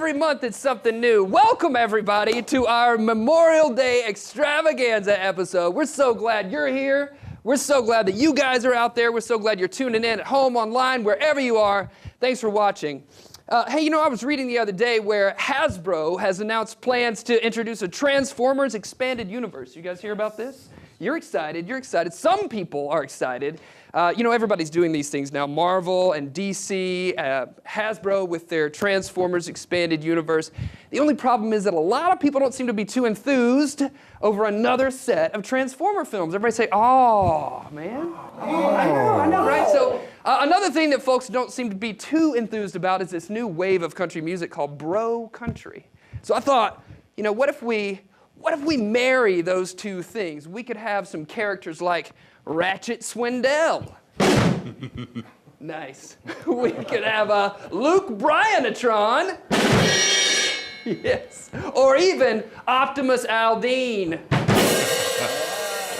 Every month it's something new. Welcome, everybody, to our Memorial Day extravaganza episode. We're so glad you're here. We're so glad that you guys are out there. We're so glad you're tuning in at home, online, wherever you are. Thanks for watching. Hey, I was reading the other day where Hasbro has announced plans to introduce a Transformers expanded universe. You guys hear about this? You're excited. You're excited. Some people are excited. Everybody's doing these things now. Marvel and DC, Hasbro with their Transformers expanded universe. The only problem is that a lot of people don't seem to be too enthused over another set of Transformer films. Everybody say, "Oh, man." Oh, I know, right? So another thing that folks don't seem to be too enthused about is this new wave of country music called bro country. So I thought, what if we marry those two things? We could have some characters like Ratchet Swindell. Nice. We could have Luke Bryanatron. Yes. Or even Optimus Aldean.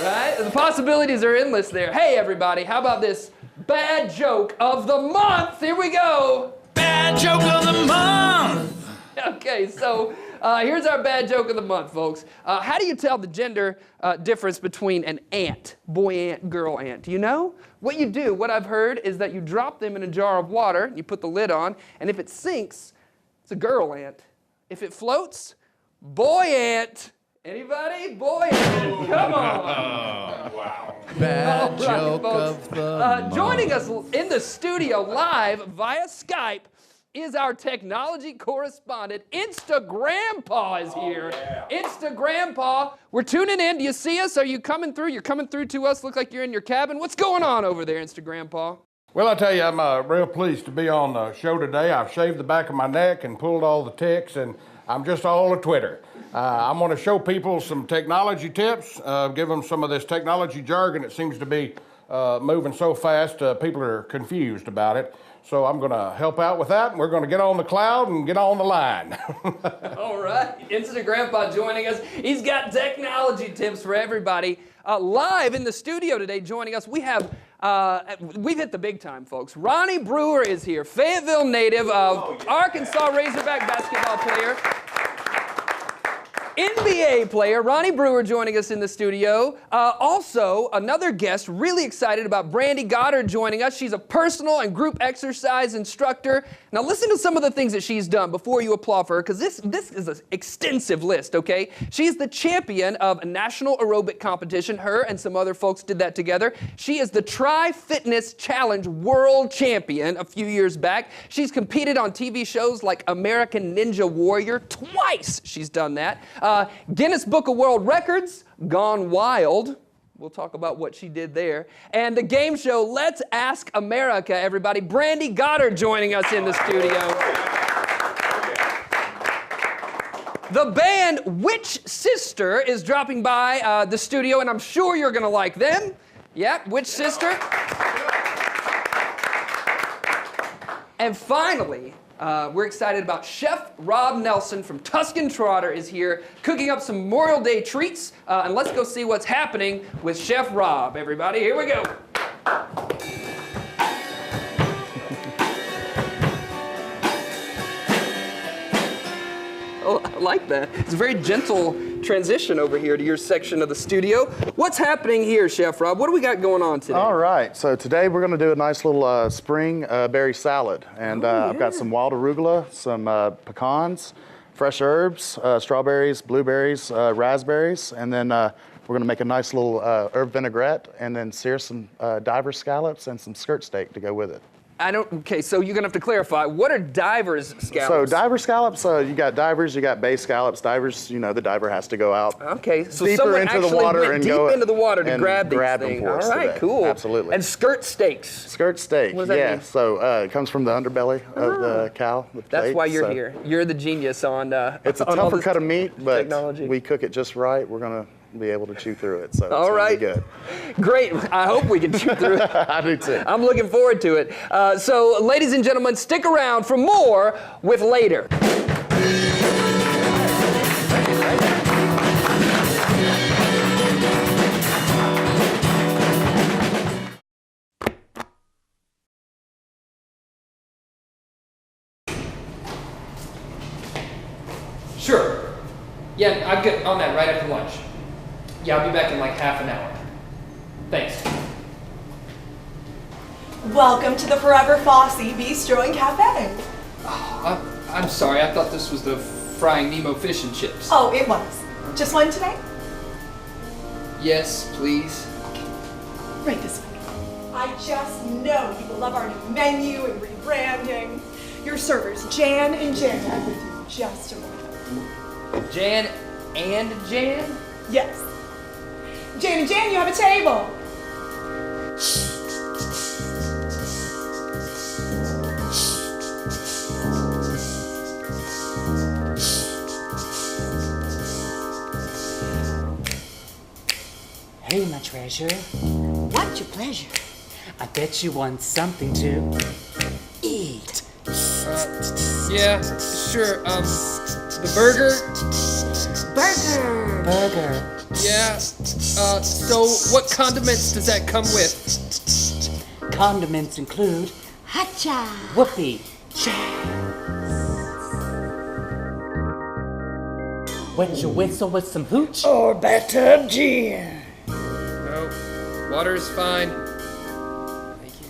Right? The possibilities are endless there. Hey, everybody, how about this bad joke of the month? Here we go. Bad joke of the month. Okay, so here's our bad joke of the month, folks. How do you tell the gender difference between an ant, boy ant, girl ant? Do you know? What you do, what I've heard, is that you drop them in a jar of water, you put the lid on, and if it sinks, it's a girl ant. If it floats, boy ant. Anybody? Boy ant. Come on. Wow. Bad joke of the month. Joining us in the studio live via Skype is our technology correspondent. Instagrandpa is here. Oh, yeah. Instagrandpa, we're tuning in. Do you see us? Are you coming through? You're coming through to us. Look like you're in your cabin. What's going on over there, Instagrandpa? Well, I tell you, I'm real pleased to be on the show today. I've shaved the back of my neck and pulled all the ticks, and I'm just all a Twitter. I'm going to show people some technology tips, give them some of this technology jargon. It seems to be moving so fast, people are confused about it. So I'm going to help out with that, and we're going to get on the cloud and get on the line. All right. Instagrandpa joining us. He's got technology tips for everybody. Live in the studio today joining us, we've hit the big time, folks. Ronnie Brewer is here, Fayetteville native of Arkansas Razorback basketball player. NBA player, Ronnie Brewer joining us in the studio. Also, another guest, really excited about Brandy Goddard joining us. She's a personal and group exercise instructor. Now listen to some of the things that she's done before you applaud for her, because this is an extensive list, okay? She's the champion of a national aerobic competition. Her and some other folks did that together. She is the Tri-Fitness Challenge World Champion a few years back. She's competed on TV shows like American Ninja Warrior. Twice she's done that. Guinness Book of World Records, Gone Wild. We'll talk about what she did there. And the game show, Let's Ask America, everybody. Brandy Goddard joining us in the studio. The band Witch Sister is dropping by the studio, and I'm sure you're going to like them. Yep, Witch Sister. And finally, we're excited about Chef Rob Nelson from Tuscan Trotter is here cooking up some Memorial Day treats. And let's go see what's happening with Chef Rob, everybody. Here we go. Oh, I like that. It's a very gentle transition over here to your section of the studio. What's happening here, Chef Rob? What do we got going on today? All right, so today we're going to do a nice little spring berry salad. And I've got some wild arugula, some pecans, fresh herbs, strawberries, blueberries, raspberries, and then we're going to make a nice little herb vinaigrette and then sear some diver scallops and some skirt steak to go with it. Okay, so you're gonna have to clarify, what are divers scallops? So diver scallops, you got divers, you got bay scallops. Divers, the diver has to go out so deeper into the water and go into the water to grab these them things. for us All right, today. cool. Absolutely. And skirt steaks. Skirt steak, what does that mean? So it comes from the underbelly of the cow. That's why you're here. You're the genius on it's a on tougher cut of meat, but technology. We cook it just right. We're gonna be able to chew through it, so it's all right, good. Great. I hope we can chew through it. I do too. I'm looking forward to it. So, ladies and gentlemen, stick around for more with Later. Sure. Yeah, I'll get on that right after lunch. Yeah, I'll be back in like half an hour. Thanks. Welcome to the Forever Fossey Bistro and Cafe. Oh, I'm sorry, I thought this was the Frying Nemo fish and chips. Oh, it was. Just one today? Yes, please. Right this way. I just know you will love our new menu and rebranding. Your servers, Jan and Jan, are with you just a moment. Jan and Jan? Yes. Jan and Jan, you have a table. Hey, my treasure. What's your pleasure? I bet you want something to eat. Yeah, sure. The burger? Burger. Yeah. So what condiments does that come with? Condiments include Hacha. whoopee. Wet your whistle with some hooch. Or better gin. No. Water is fine. Thank you.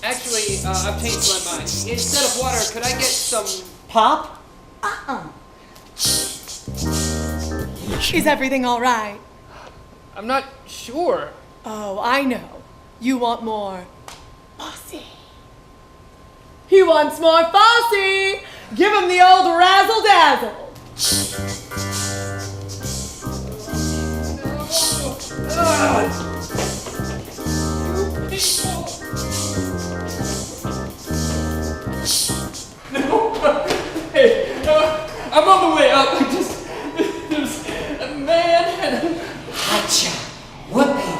Actually, I've changed my mind. Instead of water, could I get some... Pop? Is everything all right? I'm not sure. Oh, I know. You want more Fossey. He wants more Fossey. Give him the old razzle dazzle. Hey, I'm on the way up. There's a man and Hacha. Whoopee.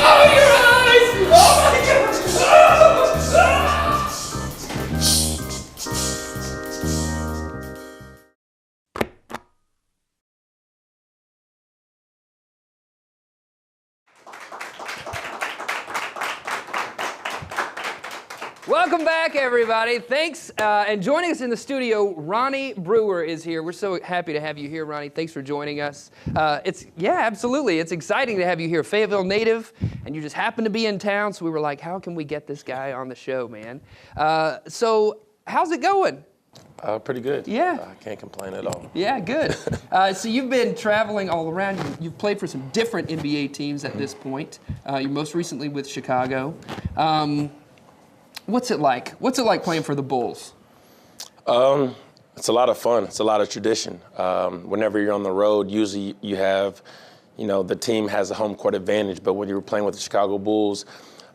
oh, your eyes! Oh my God! Welcome back, everybody. Thanks. And joining us in the studio, Ronnie Brewer is here. We're so happy to have you here, Ronnie. Thanks for joining us. Yeah, absolutely. It's exciting to have you here. Fayetteville native, and you just happen to be in town, so we were like, how can we get this guy on the show, man? So how's it going? Pretty good. Yeah. I can't complain at all. Yeah, good. So you've been traveling all around. You've played for some different NBA teams at this point. You're most recently with Chicago. What's it like? What's it like playing for the Bulls? It's a lot of fun. It's a lot of tradition. Whenever you're on the road, usually you have, the team has a home court advantage. But when you were playing with the Chicago Bulls,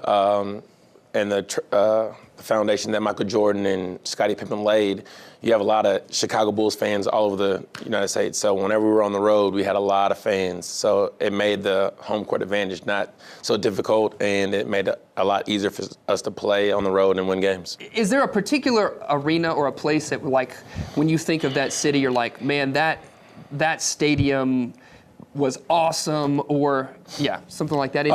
and the foundation that Michael Jordan and Scottie Pippen laid, you have a lot of Chicago Bulls fans all over the United States. So whenever we were on the road, we had a lot of fans. So it made the home court advantage not so difficult, and it made it a lot easier for us to play on the road and win games. Is there a particular arena or a place that, like, when you think of that city, you're like, man, that stadium was awesome, or something like that?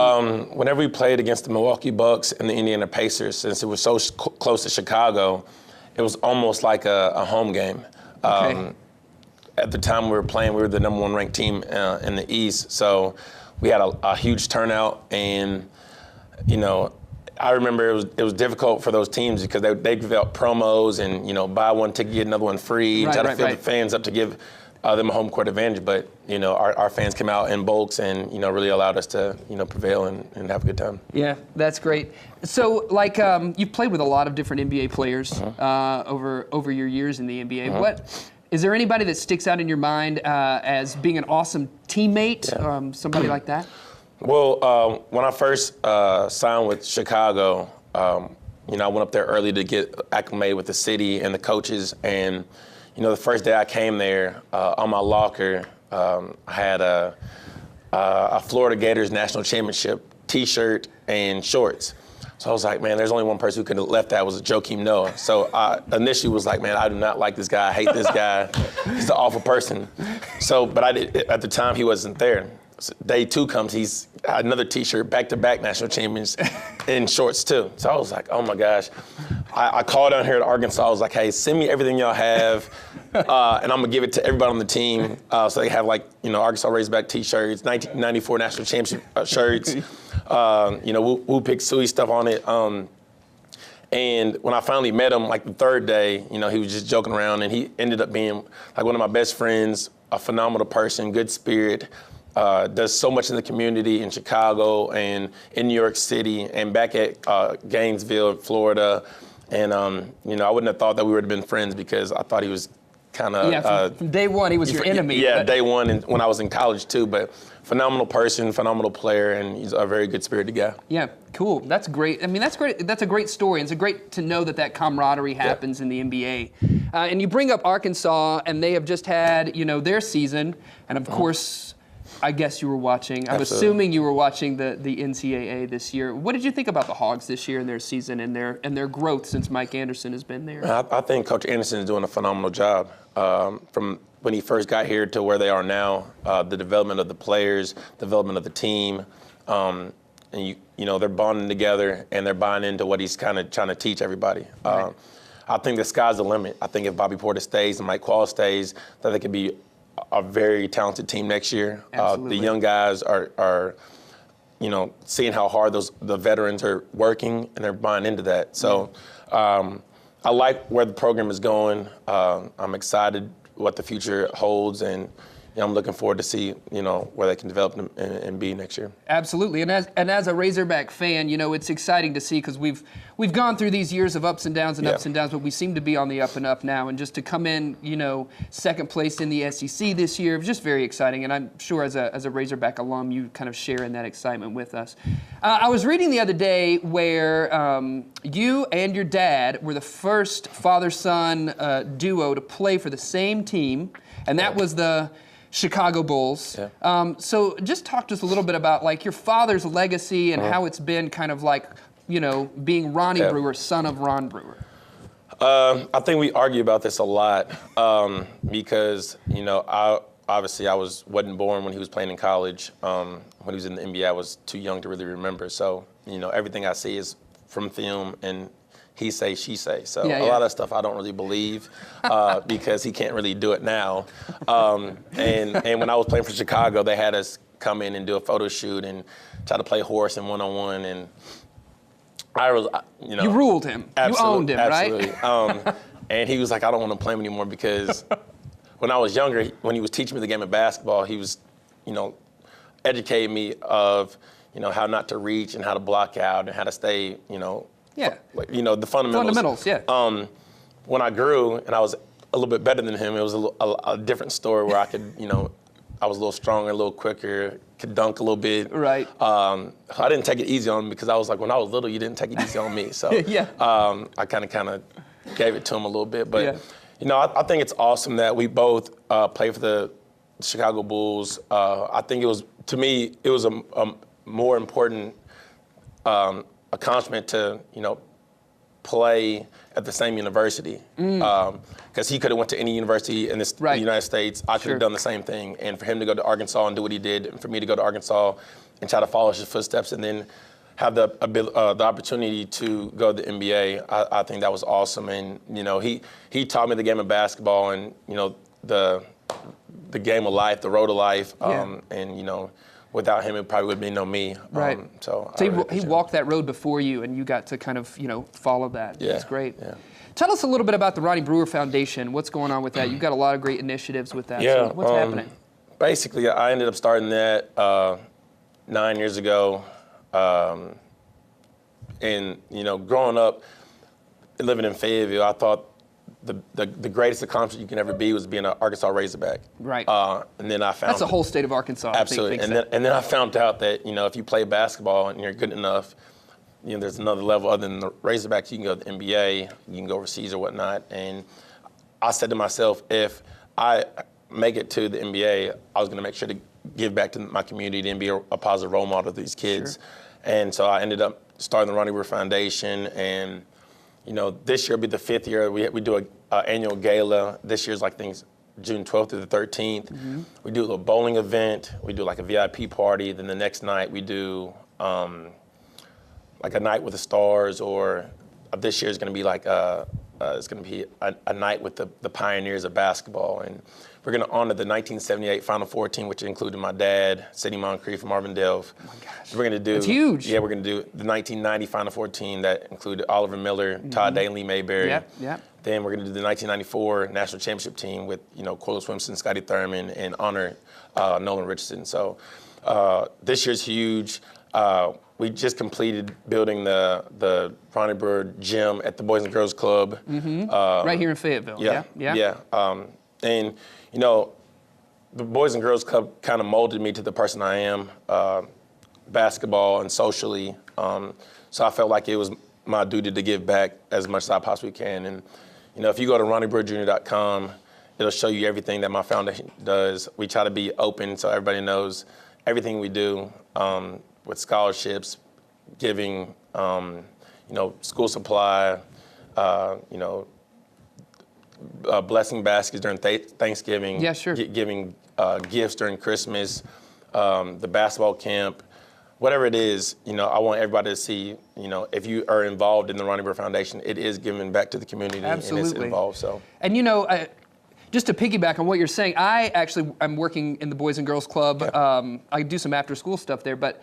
Whenever we played against the Milwaukee Bucks and the Indiana Pacers, since it was so close to Chicago, it was almost like a home game. Okay. At the time we were playing, we were the number 1 ranked team in the East, so we had a huge turnout, and I remember it was difficult for those teams because they give out promos and buy one ticket, get another one free, and try to fill the fans up to give them a home court advantage. But our fans came out in bulks and really allowed us to prevail and have a good time. Yeah, that's great. So, like, you've played with a lot of different NBA players over your years in the NBA. Is there anybody that sticks out in your mind as being an awesome teammate? Somebody like that? Well, when I first signed with Chicago, I went up there early to get acclimated with the city and the coaches. And the first day I came there, on my locker, I had a Florida Gators national championship T-shirt and shorts. So I was like, man, there's only one person who could have left that was Joakim Noah. So I initially was like, man, I do not like this guy. I hate this guy. He's an awful person. So, but at the time, he wasn't there. So day 2 comes, he's another T-shirt, back-to-back national champions in shorts too. So I was like, oh my gosh. I called down here to Arkansas. I was like, hey, send me everything y'all have, and I'm gonna give it to everybody on the team, so they have like, Arkansas Razorback T-shirts, 1994 national championship shirts, Woo Pick Suey stuff on it. And when I finally met him, like the third day, he was just joking around, and he ended up being like one of my best friends, a phenomenal person, good spirit. Does so much in the community in Chicago and in New York City and back at Gainesville, Florida. And, I wouldn't have thought that we would have been friends because I thought he was kind of... from day one, he was your enemy. Yeah, day one, and when I was in college too. But phenomenal person, phenomenal player, and he's a very good-spirited guy. Yeah, cool. That's great. I mean, that's great. That's a great story. And it's great to know that camaraderie happens in the NBA. And you bring up Arkansas, and they have just had, their season. And, of course... I guess you were watching. I'm assuming you were watching the NCAA this year. What did you think about the Hogs this year and their season and their growth since Mike Anderson has been there? I think Coach Anderson is doing a phenomenal job. From when he first got here to where they are now, the development of the players, development of the team, and they're bonding together and they're buying into what he's kind of trying to teach everybody. Right. I think the sky's the limit. I think if Bobby Portis stays and Mike Quall stays, that they could be a very talented team next year. The young guys are seeing how hard the veterans are working, and they're buying into that. So I like where the program is going. I'm excited what the future holds, and I'm looking forward to see where they can develop and be next year. Absolutely, and as a Razorback fan, it's exciting to see because we've gone through these years of ups and downs, but we seem to be on the up and up now. And just to come in, second place in the SEC this year was just very exciting. And I'm sure as a Razorback alum, you kind of share in that excitement with us. I was reading the other day where you and your dad were the first father-son duo to play for the same team, and that was the Chicago Bulls. Yeah. So just talk to us a little bit about like your father's legacy and how it's been kind of like, being Ronnie Brewer, son of Ron Brewer. I think we argue about this a lot because, I wasn't born when he was playing in college. When he was in the NBA, I was too young to really remember. So, everything I see is from film and he say, she say. So a lot of stuff I don't really believe because he can't really do it now. And when I was playing for Chicago, they had us come in and do a photo shoot and try to play horse and one-on-one. And I was, You ruled him. You owned him, absolutely. right? And he was like, I don't want to play him anymore because when I was younger, when he was teaching me the game of basketball, he was, educating me of, how not to reach and how to block out and how to stay, the fundamentals. When I grew and I was a little bit better than him, it was a different story where I could, I was a little stronger, a little quicker, could dunk a little bit. Right. I didn't take it easy on him because I was like, when I was little, you didn't take it easy on me. So I kind of gave it to him a little bit. But, I think it's awesome that we both play for the Chicago Bulls. I think it was, to me, it was a more important accomplishment to, play at the same university. Because he could have went to any university in the United States. I could have done the same thing. And for him to go to Arkansas and do what he did, and for me to go to Arkansas and try to follow his footsteps and then have the opportunity to go to the NBA, I think that was awesome. And, he taught me the game of basketball and, the game of life, the road of life. And, without him, it probably would be no me. Right. So he walked that road before you, and you got to kind of, follow that. Yeah. That's great. Yeah. Tell us a little bit about the Ronnie Brewer Foundation. What's going on with that? You've got a lot of great initiatives with that. Yeah. So what's happening? Basically, I ended up starting that 9 years ago. And, growing up, living in Fayetteville, I thought the greatest accomplishment you can ever be was being an Arkansas Razorback. Right. And then I found that's the whole state of Arkansas. Absolutely. I think and then I found out that if you play basketball and you're good enough, there's another level other than the Razorbacks. You can go to the NBA, you can go overseas or whatnot. And I said to myself, if I make it to the NBA, I was going to make sure to give back to my community and be a positive role model to these kids. Sure. And so I ended up starting the Ronnie Brewer Foundation, and this year will be the 5th year. We do an annual gala. This year's June 12th through the 13th. Mm-hmm. We do a little bowling event. We do a VIP party. Then the next night we do a night with the stars or this year is going to be like it's going to be a night with the pioneers of basketball, and we're going to honor the 1978 Final Four team, which included my dad, Sidney Moncrief, Marvin Delve. Oh my gosh. We're going to do. It's huge. Yeah, we're going to do the 1990 Final Four team that included Oliver Miller, Todd Day, and Lee Mayberry. Yep. Then we're going to do the 1994 National Championship team with, Corliss Williamson, Scotty Thurman, and honor Nolan Richardson. So this year's huge. We just completed building the Ronnie Brewer gym at the Boys and Girls Club. Right here in Fayetteville. Yeah. And, the Boys and Girls Club kind of molded me to the person I am, basketball and socially. So I felt like it was my duty to give back as much as I possibly can. And, if you go to ronniebrewerjr.com, it'll show you everything that my foundation does. We try to be open so everybody knows everything we do, with scholarships, giving, school supply, blessing baskets during Thanksgiving. Yeah, sure. Giving gifts during Christmas, the basketball camp, whatever it is. I want everybody to see. If you are involved in the Ronnie Brewer Foundation, it is giving back to the community. Absolutely. And it's involved. So. And just to piggyback on what you're saying, I'm working in the Boys and Girls Club. Yeah. I do some after school stuff there, but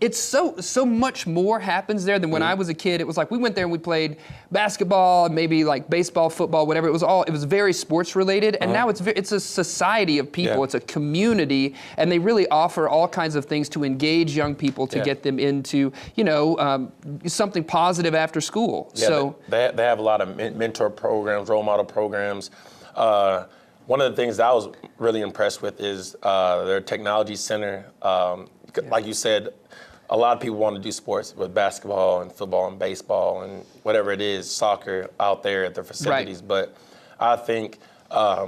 it's so much more happens there than when I was a kid. It was like we went there and we played basketball and maybe like baseball, football, whatever. It was very sports related, and now it's a society of people. Yeah. It's a community, and they really offer all kinds of things to engage young people to get them into something positive after school. Yeah, so they have a lot of mentor programs, role model programs. One of the things that I was really impressed with is their technology center. Like you said, a lot of people want to do sports with basketball and football and baseball and whatever it is, soccer out there at their facilities. Right. But I think a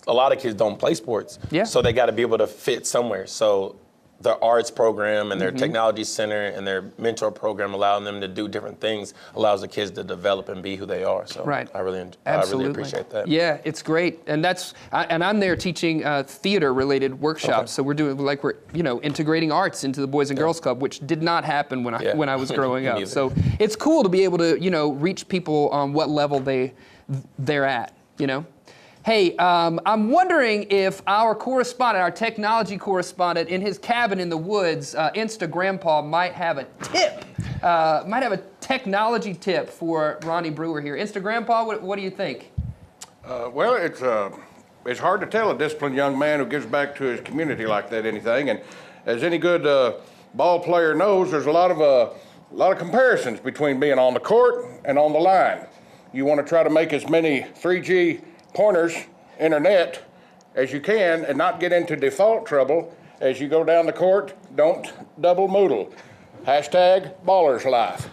lot of kids don't play sports. Yeah. So they got to be able to fit somewhere. So their arts program and their technology center and their mentor program, allowing them to do different things, allows the kids to develop and be who they are. So right. I really appreciate that. Yeah, it's great, and I'm there teaching theater-related workshops. Okay. So we're integrating arts into the Boys and Girls Club, which did not happen when I was growing up. Neither. So it's cool to be able to reach people on what level they're at. Hey, I'm wondering if our technology correspondent in his cabin in the woods, Instagrandpa, might have a tip, might have a technology tip for Ronnie Brewer here. Instagrandpa, what do you think? Well, it's hard to tell a disciplined young man who gives back to his community like that anything. And as any good ball player knows, there's a lot of comparisons between being on the court and on the line. You want to try to make as many 3G pointers, internet, as you can and not get into default trouble as you go down the court. Don't double moodle. #ballers life.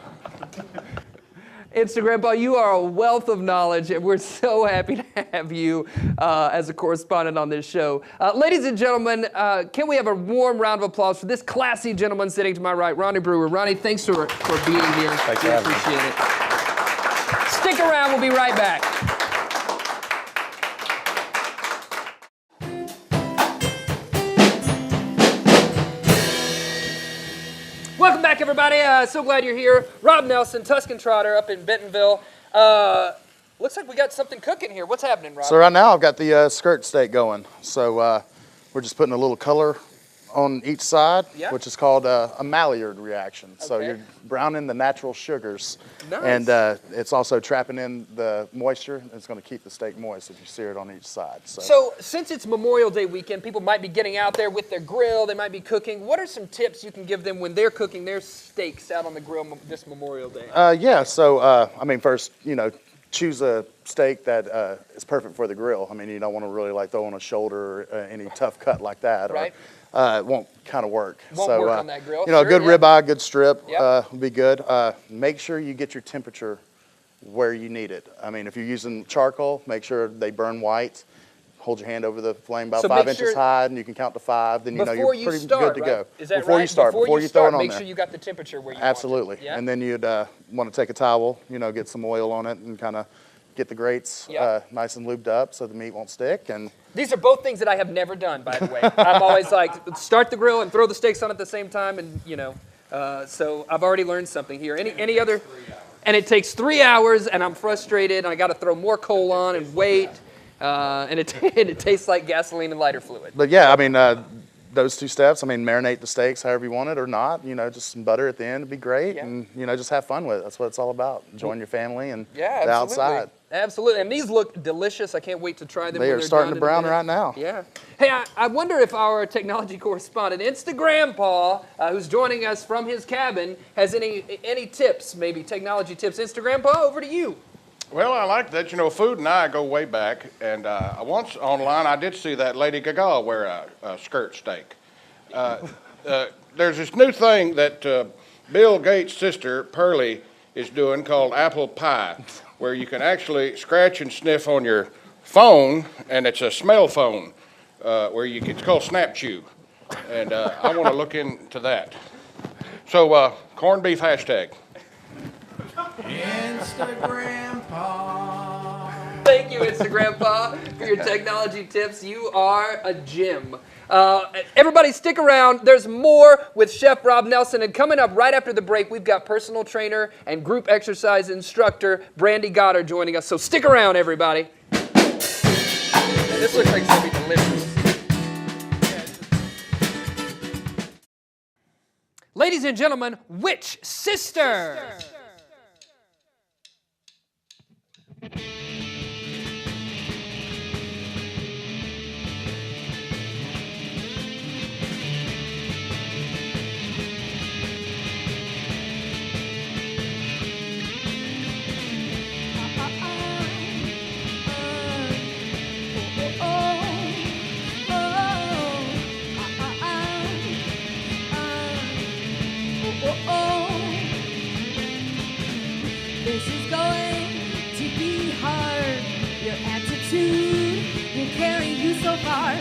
Instagrandpa, you are a wealth of knowledge, and we're so happy to have you as a correspondent on this show. Ladies and gentlemen, can we have a warm round of applause for this classy gentleman sitting to my right, Ronnie Brewer. Ronnie, thanks for being here. Thanks we for having me. appreciate it. Stick around, we'll be right back. Welcome back, everybody. So glad you're here. Rob Nelson, Tuscan Trotter up in Bentonville. Looks like we got something cooking here. What's happening, Rob? So right now I've got the skirt steak going. So we're just putting a little color on each side, Yep. which is called a Maillard reaction. So Okay. you're browning the natural sugars. Nice. And it's also trapping in the moisture. It's going to keep the steak moist if you sear it on each side. So since it's Memorial Day weekend, people might be getting out there with their grill. They might be cooking. What are some tips you can give them when they're cooking their steaks out on the grill this Memorial Day? First, choose a steak that is perfect for the grill. I mean, you don't want to really throw on a shoulder or any tough cut like that. Right. It won't kind of work. Won't work on that grill. A Sure, good yeah. ribeye, good strip Yep. would be good. Make sure you get your temperature where you need it. I mean, if you're using charcoal, make sure they burn white. Hold your hand over the flame about So 5 make inches sure- high, and you can count to 5. Then you know Before you're you pretty start, good to right? go. Is that before right? you start, before you throw it on make there. sure you got the temperature where you Absolutely. want it. Yeah? And then you'd want to take a towel, get some oil on it and kind of get the grates Yep. nice and lubed up so the meat won't stick. And These are both things that I have never done, by the way. I'm always like, start the grill and throw the steaks on at the same time, and So I've already learned something here. Any other? And it takes 3 hours, and I'm frustrated, and I got to throw more coal on and wait, and it tastes like gasoline and lighter fluid. But yeah, I mean, those 2 steps, I mean, marinate the steaks however you want it or not. You know, just some butter at the end would be great. Yeah. And, you know, just have fun with it. That's what it's all about. Enjoying your family and Yeah, the absolutely. outside. Absolutely. And these look delicious. I can't wait to try them. They when are they're starting done to in a brown minute. right now. Yeah. Hey, I wonder if our technology correspondent, Instagram Paul, who's joining us from his cabin, has any tips, maybe technology tips. Instagram Paul, over to you. Well, I like that. You know, food and I go way back. And once online, I did see that Lady Gaga wear a skirt steak. There's this new thing that Bill Gates' sister, Pearlie, is doing called apple pie, where you can actually scratch and sniff on your phone, and it's a smell phone, it's called Snap Chew. And I want to look into that. So, corned beef hashtag. Instagram Paul. Thank you, Instagram Paul, for your technology tips. You are a gem. Everybody stick around. There's more with Chef Rob Nelson. And coming up right after the break, we've got personal trainer and group exercise instructor Brandy Goddard joining us. So stick around, everybody. This looks like it's going to be delicious. Ladies and gentlemen, which sister? This is going to be hard. Your attitude will carry you so far.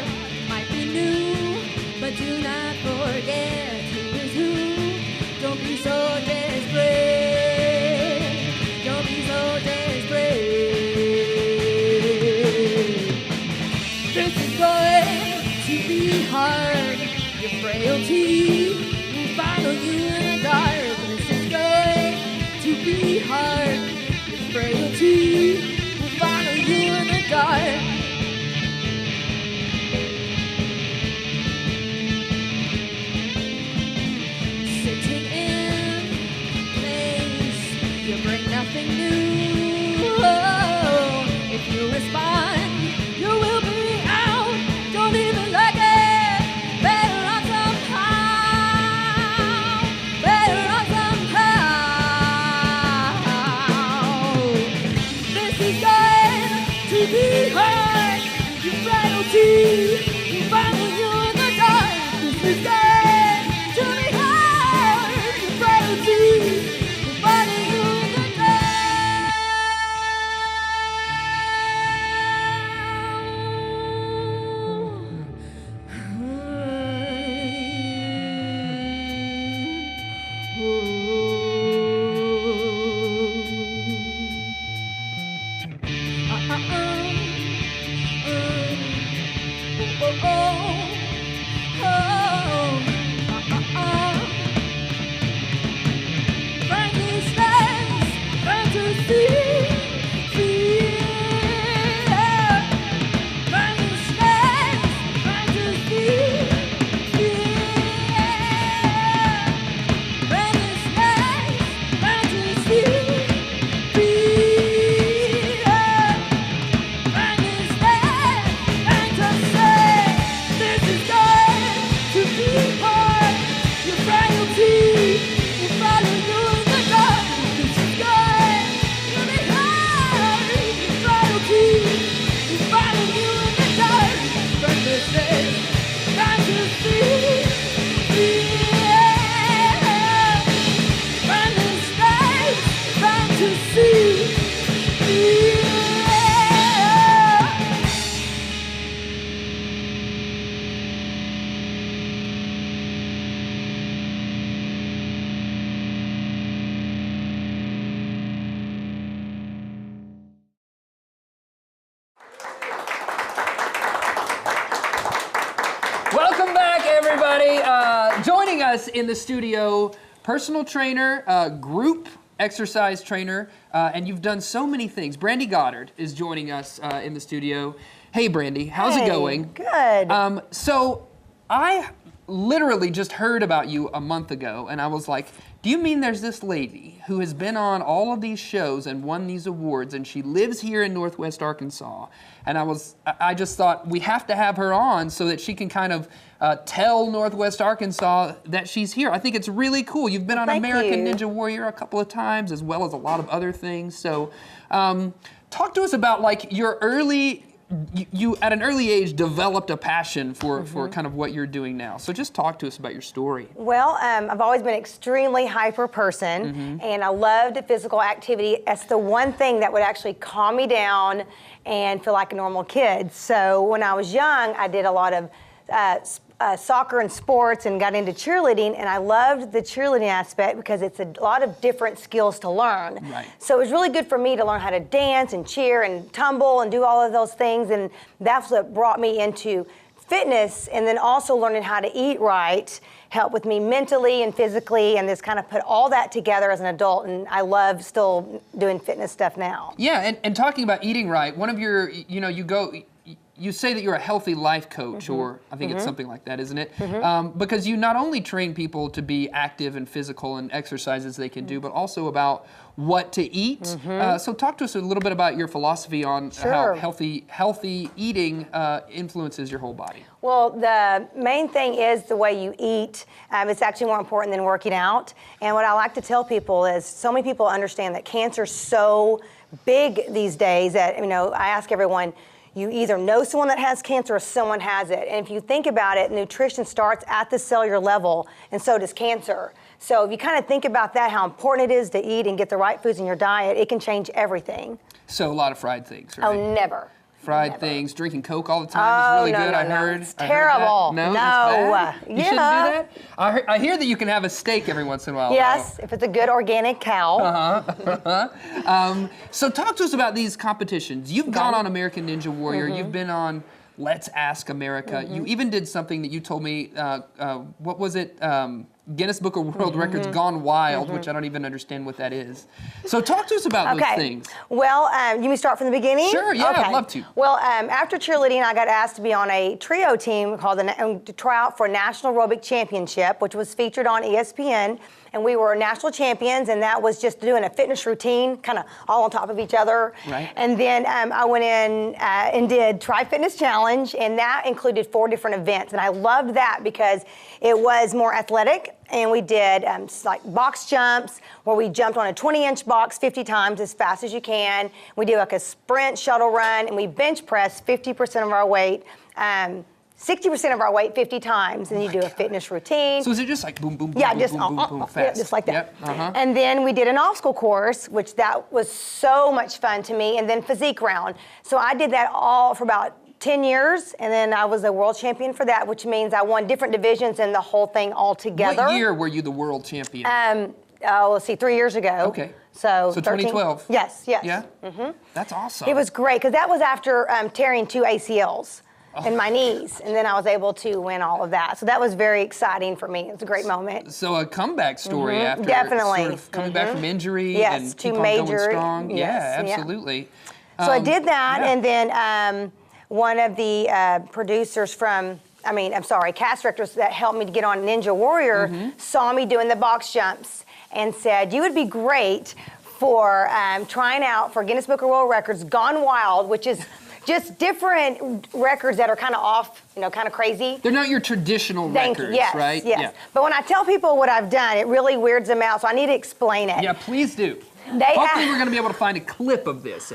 Might be new, but do not forget who is who. Don't be so desperate. Don't be so desperate. This is going to be hard. Your frailty will follow you in the dark. This is going to be hard. Your frailty will follow you in the dark. Sitting in place, you bring nothing new. Oh, if you respond, you will be out. Don't even like it. Better on somehow. Better on somehow. This is going to be hard. Your frailty will follow you in the dark. This is going to be hard. Your frailty will follow you in the Welcome back, everybody. Joining us in the studio personal trainer, group exercise trainer, and you've done so many things. Brandy Goddard is joining us in the studio. Hey, Brandy, how's it going? Good. So I literally just heard about you a month ago, and I was like, do you mean there's this lady who has been on all of these shows and won these awards, and she lives here in Northwest Arkansas? And I just thought we have to have her on so that she can kind of tell Northwest Arkansas that she's here. I think it's really cool. You've been on American Ninja Warrior a couple of times, as well as a lot of other things. So talk to us about like your early, you at an early age developed a passion for kind of what you're doing now. So just talk to us about your story. Well, I've always been an extremely hyper person, and I loved physical activity. That's the one thing that would actually calm me down and feel like a normal kid. So when I was young, I did a lot of soccer and sports and got into cheerleading, and I loved the cheerleading aspect because it's a lot of different skills to learn. Right. So it was really good for me to learn how to dance and cheer and tumble and do all of those things, and that's what brought me into fitness, and then also learning how to eat right helped with me mentally and physically, and this kind of put all that together as an adult, and I love still doing fitness stuff now. Yeah, and talking about eating right, one of your, you say that you're a healthy life coach, or I think it's something like that, isn't it? Because you not only train people to be active and physical and exercises they can do, but also about what to eat. So talk to us a little bit about your philosophy on how healthy eating influences your whole body. Well, the main thing is the way you eat. It's actually more important than working out. And what I like to tell people is so many people understand that cancer's so big these days that, I ask everyone, you either know someone that has cancer or someone has it. And if you think about it, nutrition starts at the cellular level, and so does cancer. So if you kind of think about that, how important it is to eat and get the right foods in your diet, it can change everything. So a lot of fried things, right? Oh, never. Fried things, drinking Coke all the time is really good. I heard. It's terrible. No, no. It's bad? You shouldn't do that? I hear that you can have a steak every once in a while. Yes, if it's a good organic cow. So talk to us about these competitions. You've gone on American Ninja Warrior. You've been on Let's Ask America. You even did something that you told me, what was it? Guinness Book of World Records Gone Wild, which I don't even understand what that is. So talk to us about those things. Well, you want me to start from the beginning? Sure, yeah, I'd love to. Well, after cheerleading, I got asked to be on a trio team called to try out for National Aerobic Championship, which was featured on ESPN. And we were national champions, and that was just doing a fitness routine, kind of all on top of each other. Right. And then I went in and did Try Fitness Challenge, and that included 4 different events. And I loved that because it was more athletic, and we did like box jumps, where we jumped on a 20-inch box 50 times as fast as you can. We did like a sprint shuttle run, and we bench pressed 50% of our weight. 60% of our weight 50 times, and you do a fitness routine. So is it just like boom, boom, boom, yeah, boom, just, boom, boom, boom, fast? Yeah, just like that. Yep. And then we did an obstacle course, which that was so much fun to me, and then physique round. So I did that all for about 10 years, and then I was a world champion for that, which means I won different divisions and the whole thing all together. What year were you the world champion? Let's see, 3 years ago. Okay. So 2012? Yes. Yeah? That's awesome. It was great, because that was after tearing 2 ACLs. In my knees, and then I was able to win all of that. So that was very exciting for me. It was a great moment. So a comeback story after definitely sort of coming back from injury yes, and two keep on major, going strong. Yes, yeah, absolutely. Yeah. So I did that, and then one of the producers cast directors that helped me to get on Ninja Warrior saw me doing the box jumps and said, you would be great for trying out for Guinness Book of World Records Gone Wild, which is just different records that are kind of off, kind of crazy. They're not your traditional records, yes, right? Yes. Yeah. But when I tell people what I've done, it really weirds them out, so I need to explain it. Yeah, please do. Hopefully we're going to be able to find a clip of this.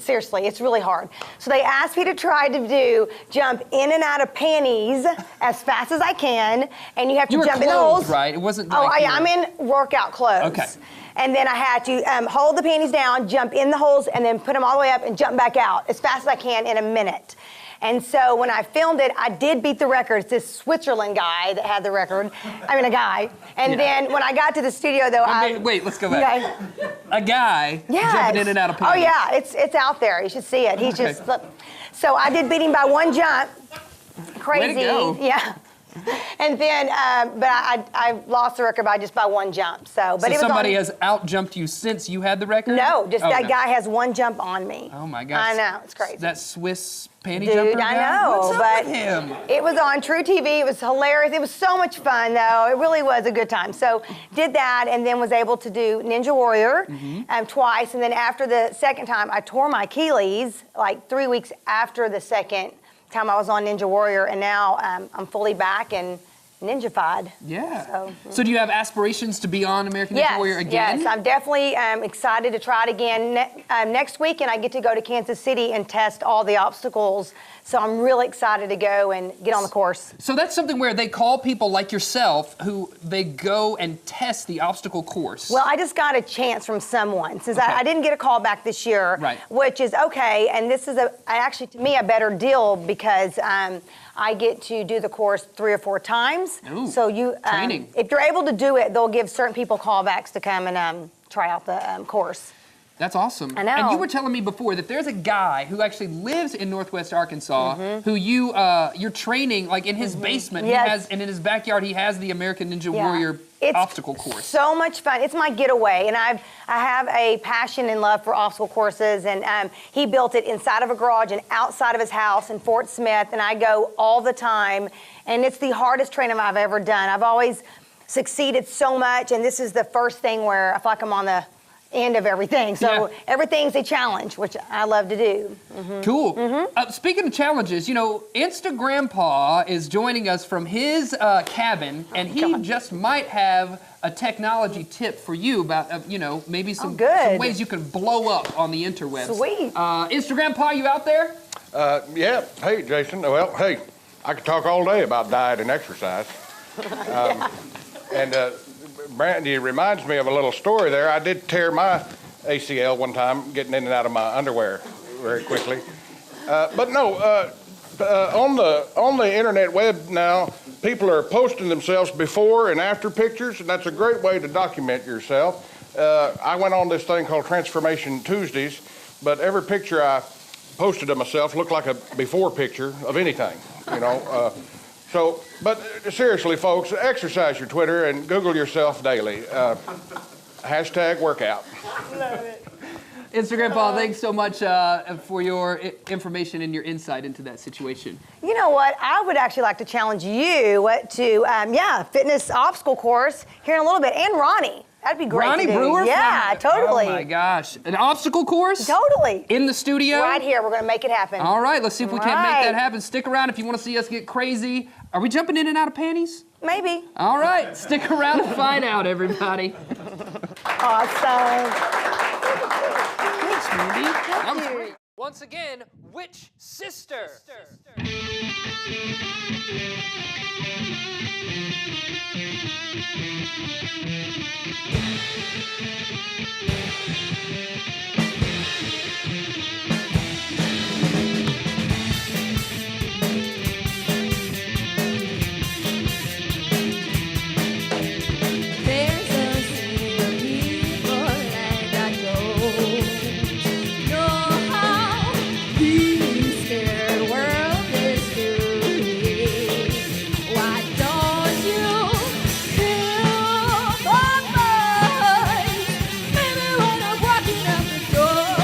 Seriously, it's really hard. So they asked me to try to jump in and out of panties as fast as I can, and you have to jump in the holes. Right? It wasn't. I'm in workout clothes. Okay. And then I had to hold the panties down, jump in the holes, and then put them all the way up and jump back out as fast as I can in a minute. And so when I filmed it, I did beat the record. It's this Switzerland guy that had the record. A guy. And then when I got to the studio, though, Wait, let's go back. A guy jumping in and out of panties. Oh, yeah, it's out there. You should see it. He's just... So I did beat him by 1 jump. Crazy. Way to go. Yeah. And then, but I lost the record by one jump. So, but So it was somebody has out-jumped you since you had the record? No, just Oh, that no. guy has one jump on me. Oh my gosh. I know, it's crazy. That Swiss panty Dude, jumper I guy? know, What's up but with him? it was on True TV. It was hilarious. It was so much fun, though. It really was a good time. So did that, and then was able to do Ninja Warrior twice. And then after the second time, I tore my Achilles like 3 weeks after the second time I was on Ninja Warrior, and now I'm fully back and ninja-fied. Yeah. So do you have aspirations to be on American Ninja Warrior again? Yes, I'm definitely excited to try it again. Next weekend, I get to go to Kansas City and test all the obstacles. So I'm really excited to go and get on the course. So that's something where they call people like yourself who they go and test the obstacle course. Well, I just got a chance from someone since I didn't get a call back this year, Right. which is okay. And this is actually to me a better deal because I get to do the course 3 or 4 times. Ooh, so you, training. if you're able to do it, they'll give certain people callbacks to come and try out the course. That's awesome. I know. And you were telling me before that there's a guy who actually lives in Northwest Arkansas who you're training like in his basement. Yes. He has, and in his backyard he has the American Ninja Yeah. Warrior It's obstacle course. So much fun. It's my getaway, and I have a passion and love for obstacle courses. And he built it inside of a garage and outside of his house in Fort Smith, and I go all the time. And it's the hardest training I've ever done. I've always succeeded so much, and this is the first thing where I feel like I'm on the end of everything. So everything's a challenge, which I love to do. Cool. Speaking of challenges, you know, Instagrandpa is joining us from his cabin, and he just might have a technology tip for you about, you know, maybe some ways you can blow up on the interwebs. Sweet. Instagrandpa, you out there? Yeah. Hey, Jason. Well, hey, I could talk all day about diet and exercise. And Brandy reminds me of a little story there. I did tear my ACL one time getting in and out of my underwear very quickly. But no, on the internet web now, people are posting themselves before and after pictures, and that's a great way to document yourself. I went on this thing called Transformation Tuesdays, but every picture I posted of myself looked like a before picture of anything, you know. But seriously, folks, exercise your Twitter and Google yourself daily. Hashtag workout. Love it. Instagrandpa, thanks so much for your information and your insight into that situation. You know what? I would actually like to challenge you to, fitness obstacle course here in a little bit, and Ronnie. That'd be great. Ronnie to do. Brewer? Yeah, totally. Oh my gosh. An obstacle course? Totally. In the studio? Right here. We're going to make it happen. All right, let's see if we can't make that happen. Stick around if you want to see us get crazy. Are we jumping in and out of panties? Maybe. All right, stick around and find out, everybody. Awesome. Thanks, Mandy. That was you. great. Once again, which sister? There's a sea of people and I don't know how this scared world is doing. Why don't you feel my voice? Maybe when I'm walking out the door,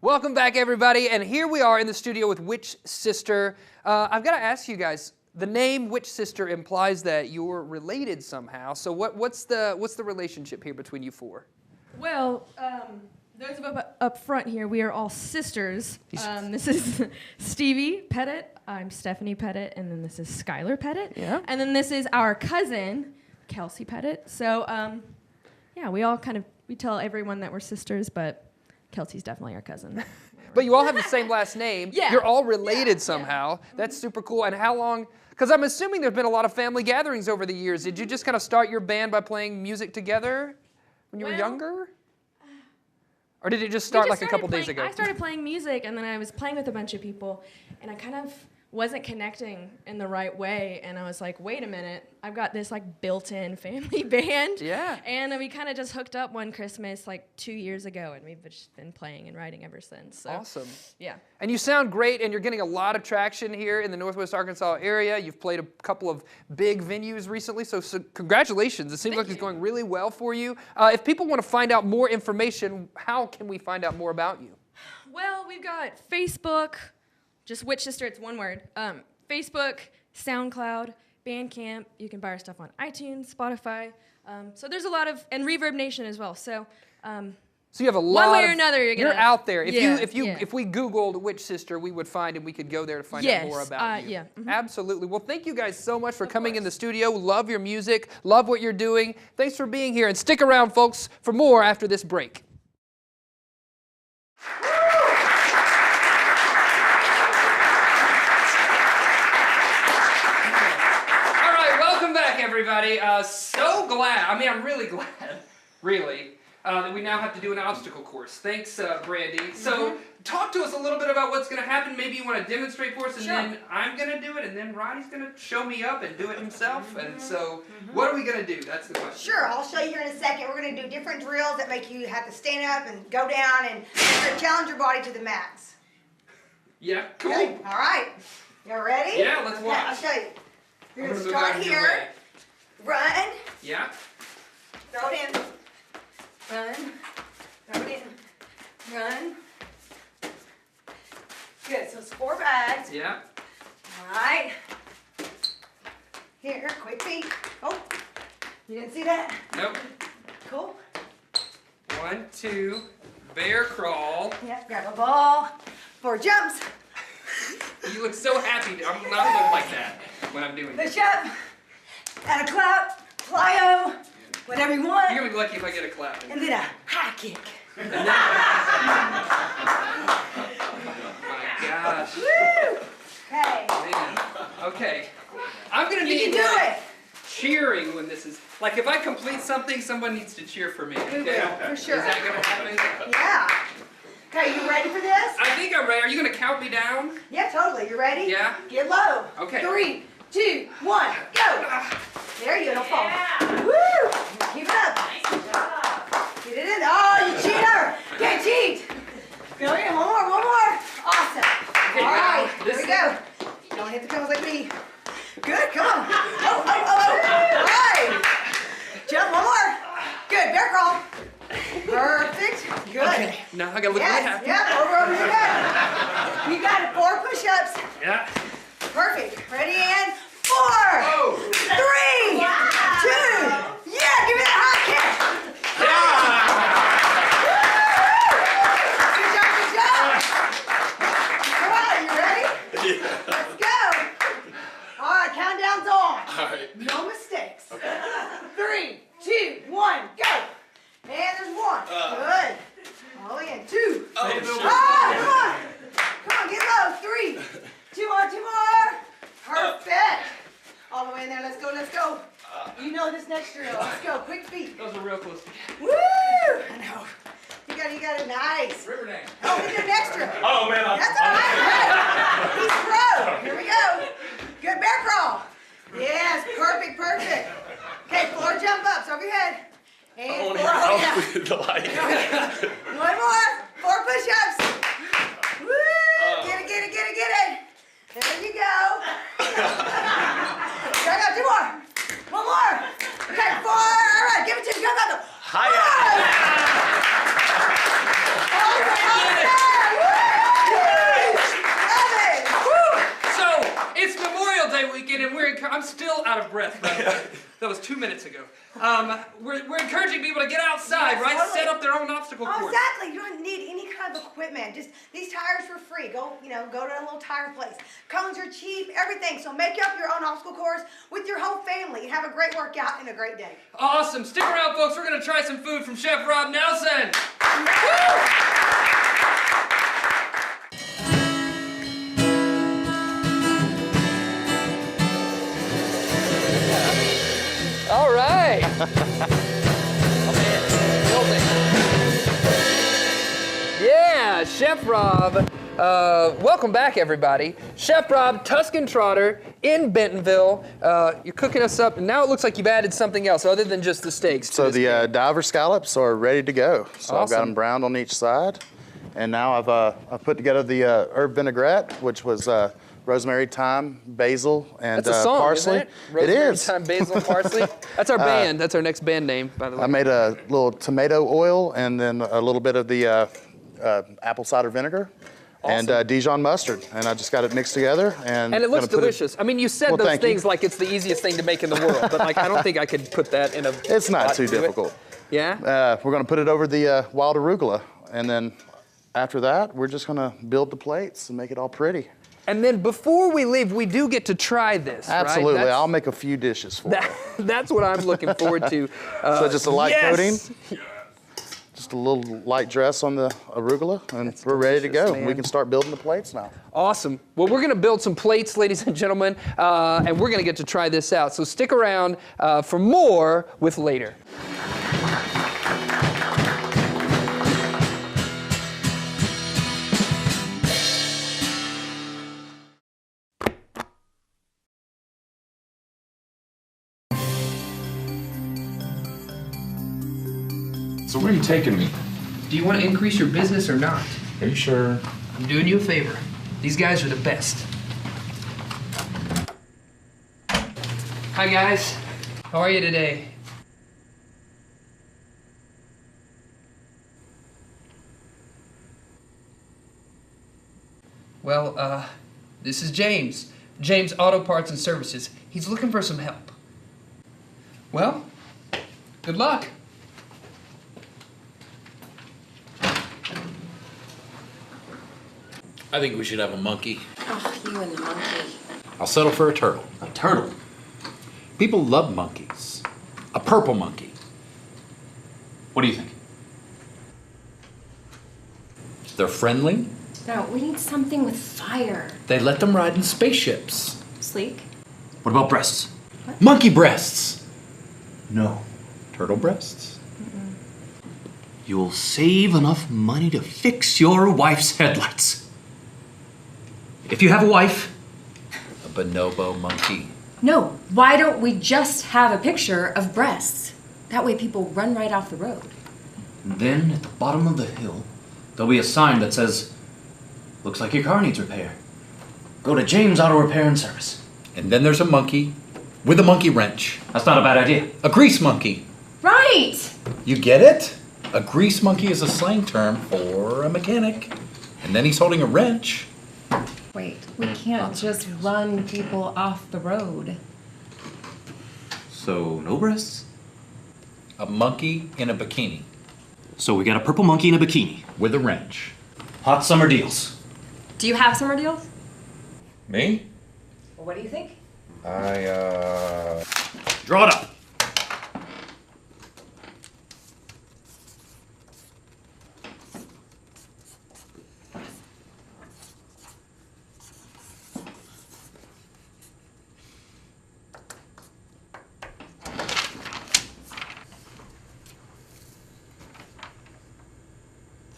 Welcome back, everybody, and here we are in the studio with Witch Sister. I've got to ask you guys, the name Witch Sister implies that you're related somehow. So what's the relationship here between you four? Well, those of us up front here, we are all sisters. This is Stevie Pettit. I'm Stephanie Pettit, and then this is Skylar Pettit. Yeah. And then this is our cousin, Kelsey Pettit. So, yeah, we tell everyone that we're sisters, but Kelsey's definitely our cousin. But you all have the same last name. Yeah. You're all related somehow. That's super cool. And how long? Because I'm assuming there's been a lot of family gatherings over the years. Did you just kind of start your band by playing music together when you were younger? Or did it just start like a couple days ago? I started playing music, and then I was playing with a bunch of people, and I kind of wasn't connecting in the right way, and I was like, wait a minute, I've got this like built-in family band. Yeah. And we kind of just hooked up one Christmas like 2 years ago, and we've just been playing and writing ever since. So, awesome. Yeah. And you sound great, and you're getting a lot of traction here in the Northwest Arkansas area. You've played a couple of big venues recently, so congratulations. It seems like it's going really well for you. If people want to find out more information, how can we find out more about you? Well, we've got Facebook, just Witch Sister, it's one word. Facebook, SoundCloud, Bandcamp. You can buy our stuff on iTunes, Spotify. So there's a lot of, and Reverb Nation as well. So you have a lot. One way or another, you're out there. If Yeah. we Googled Witch Sister, we would find, and we could go there to find out more about you. Yeah. Mm-hmm. Absolutely. Well, thank you guys so much for coming in the studio. Love your music. Love what you're doing. Thanks for being here, and stick around, folks, for more after this break. Everybody, so glad, I'm really glad, that we now have to do an obstacle course. Thanks, Brandy. So, talk to us a little bit about what's going to happen. Maybe you want to demonstrate for us, and then I'm going to do it, and then Roddy's going to show me up and do it himself. And so, what are we going to do? That's the question. Sure, I'll show you here in a second. We're going to do different drills that make you have to stand up and go down, and we're going to challenge your body to the max. Yeah, cool. Okay, all right. You ready? Yeah, let's watch. Okay, I'll show you. You're going to start here. Run. Yeah. Throw it in. Run. Throw it in. Run. Good. So it's 4 bags. Yeah. All right. Here, quick feet. Oh, you didn't see that? Nope. Cool. 1, 2, bear crawl. Yep. Grab a ball. 4 jumps. You look so happy. I'm not look like that when I'm doing this. Push up. And a clap, plyo, whatever you want. You're gonna be lucky if I get a clap. And then a high kick. Oh my gosh. Woo! Okay. Man. Okay. I'm gonna You need can do it. cheering when this is like if I complete something, someone needs to cheer for me. We will, for sure. Is that gonna happen? Yeah. Okay, you ready for this? I think I'm ready. Are you gonna count me down? Yeah, totally. You ready? Yeah. Get low. Okay. 3, 2, 1, go. There you go. Don't fall. Woo! Keep it up. Get it in. Oh, you cheater! Can't cheat. Go in. One more. Awesome. Okay, All right. now, Here this we go. Don't hit the cones like me. Good. Come on. Oh. All right. Jump. One more. Good. Bear crawl. Perfect. Good. Okay. Now I gotta look really happy. Yeah. Over your head. You got it. 4 push-ups. Yeah. Perfect. Ready and 4, 3, 2. Yeah. Give me that high kick. Good job. You ready? Let's go. All right. Countdown's on. All right. No mistakes. 3, 2, 1, go. And there's 1. Good. All in. 2. Come on. Come on, get low. 3. 2 more. Perfect. All the way in there. Let's go. You know this next drill. Let's go. Quick feet. Those are real close. Woo! I know. You got it. Nice. Riverdale. Oh, we did an extra. Oh man, That's all right. He's pro. Here we go. Good bear crawl. Yes, perfect. Okay, 4 jump ups over your head. And 4 down. the light. 1 more. 4 push-ups. Woo! Get it. There you go. Go. 2 more. 1 more. Okay, 4. All right, give it to me. Go. So it's Memorial Day weekend, and I'm still out of breath. By the way. That was 2 minutes ago. We're encouraging people to get outside, right? Totally. Set up their own obstacle course. Exactly. You don't need any kind of equipment. Just these tires for free. Go to a little tire place. Cones are cheap, everything. So make up your own obstacle course with your whole family and have a great workout and a great day. Awesome. Stick around, folks. We're gonna try some food from Chef Rob Nelson. All right. Yeah, Chef Rob. Welcome back, everybody. Chef Rob, Tuscan Trotter in Bentonville. You're cooking us up, and now it looks like you've added something else other than just the steaks. So the diver scallops are ready to go. So I've got Awesome. them browned on each side. And now I've put together the herb vinaigrette, which was rosemary, thyme, basil, and That's a song, parsley. isn't it? Rosemary, It is. thyme, basil, and parsley. That's our band. That's our next band name, by the way. I made a little tomato oil and then a little bit of the apple cider vinegar. Awesome. And Dijon mustard, and I just got it mixed together. And it looks gonna put delicious. I mean, you said Well, those thank you. things like it's the easiest thing to make in the world, but like I don't think I could put that in a. It's not pot too to it. difficult. Yeah. We're gonna put it over the wild arugula, and then after that, we're just gonna build the plates and make it all pretty. And then before we leave, we do get to try this. Absolutely, Right? That's- I'll make a few dishes for you. That's what I'm looking forward to. So just a light yes! coating, just a little light dress on the arugula, and That's we're ready to delicious, go. man. We can start building the plates now. Awesome. Well, we're going to build some plates, ladies and gentlemen, and we're going to get to try this out. So stick around for more with later. So where are you taking me? Do you want to increase your business or not? Are you sure? I'm doing you a favor. These guys are the best. Hi, guys. How are you today? Well, this is James. James Auto Parts and Services. He's looking for some help. Well, good luck. I think we should have a monkey. Oh, you and the monkey. I'll settle for a turtle. A turtle? People love monkeys. A purple monkey. What do you think? They're friendly. No, we need something with fire. They let them ride in spaceships. Sleek? What about breasts? What? Monkey breasts. No. Turtle breasts? you'll save enough money to fix your wife's headlights. If you have a wife, a bonobo monkey. No, why don't we just have a picture of breasts? That way people run right off the road. And then at the bottom of the hill, there'll be a sign that says, "Looks like your car needs repair. Go to James Auto Repair and Service." And then there's a monkey with a monkey wrench. That's not a bad idea. A grease monkey. Right! You get it? A grease monkey is a slang term for a mechanic. And then he's holding a wrench. Wait, we can't just run people off the road. So, no breasts? A monkey in a bikini. So we got a purple monkey in a bikini with a wrench. Hot summer deals. Do you have summer deals? Me? Well, what do you think? Draw it up.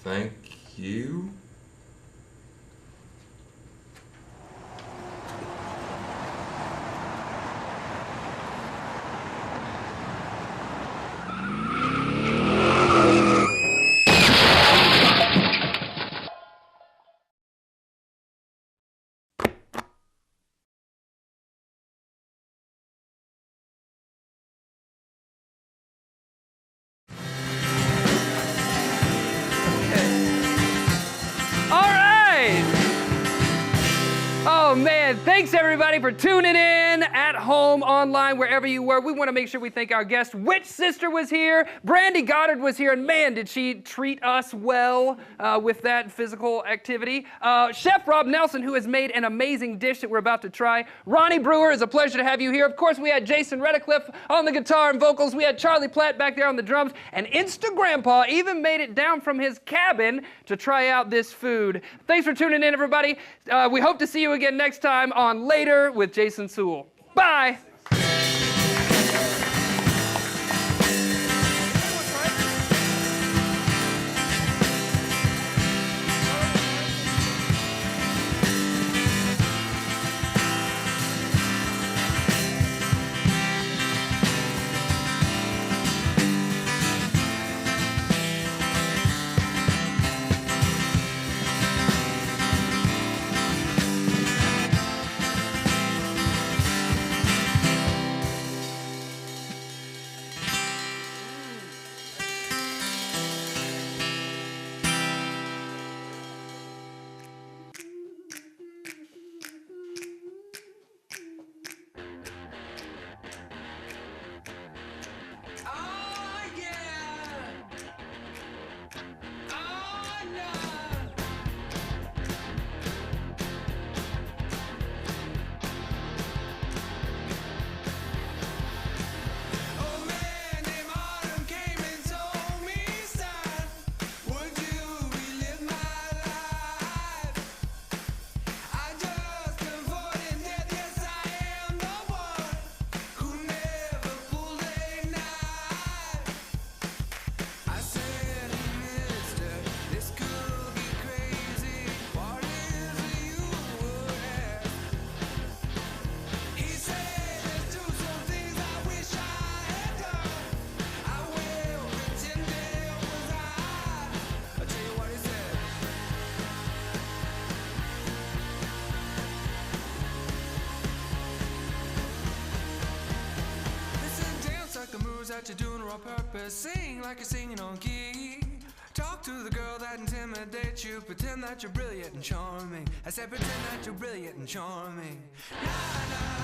Thank you. Oh man, thanks everybody for tuning in at home, online, wherever you were. We want to make sure we thank our guest. Which sister was here? Brandy Goddard was here, and man, did she treat us well with that physical activity. Chef Rob Nelson, who has made an amazing dish that we're about to try. Ronnie Brewer, it's a pleasure to have you here. Of course, we had Jason Redicliffe on the guitar and vocals. We had Charlie Platt back there on the drums, and Instagrandpa even made it down from his cabin to try out this food. Thanks for tuning in, everybody. We hope to see you again next time on Later with Jason Suel. Bye. That you're doing it on purpose. Sing like you're singing on key. Talk to the girl that intimidates you. Pretend that you're brilliant and charming. I said pretend that you're brilliant and charming. Nah, nah.